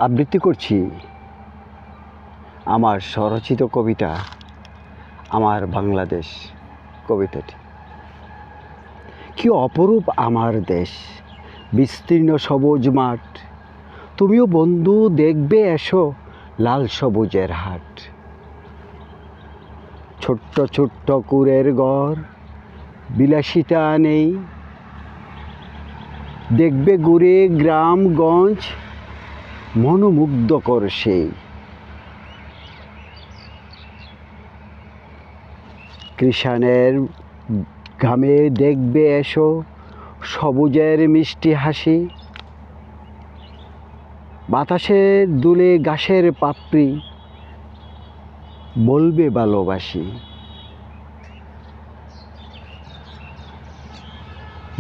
আবৃত্তি করছি আমার স্বরচিত কবিতা আমার বাংলাদেশ কবিতাটি। কি অপরূপ আমার দেশ, বিস্তীর্ণ সবুজ মাঠ, তুমিও বন্ধু দেখবে এসো লাল সবুজের হাট। ছোট্ট ছোট্ট কুঁড়ের ঘর, বিলাসিতা নেই, দেখবে ঘুরে গ্রামগঞ্জ মনোমুগ্ধকর সেই। কৃষাণের ঘামে দেখবে এসো সবুজের মিষ্টি হাসি, বাতাসের দুলে ঘাসের পাপড়ি বলবে ভালোবাসি।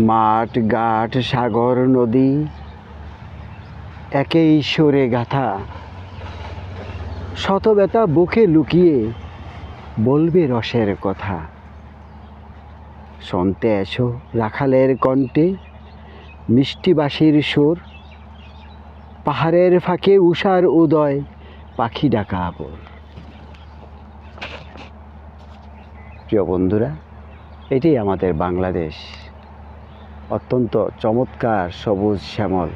মাঠ ঘাট সাগর নদী একে ঈশ্বরে গাথা, শত ব্যথা বুকে লুকিয়ে বলবে রসের কথা। শুনতে এসো রাখালের কণ্ঠে মিষ্টি বাঁশির সুর, পাহাড়ের ফাঁকে উষার উদয় পাখি ডাকা আবর। প্রিয় বন্ধুরা, এটাই আমাদের বাংলাদেশ, অত্যন্ত চমৎকার সবুজ শ্যামল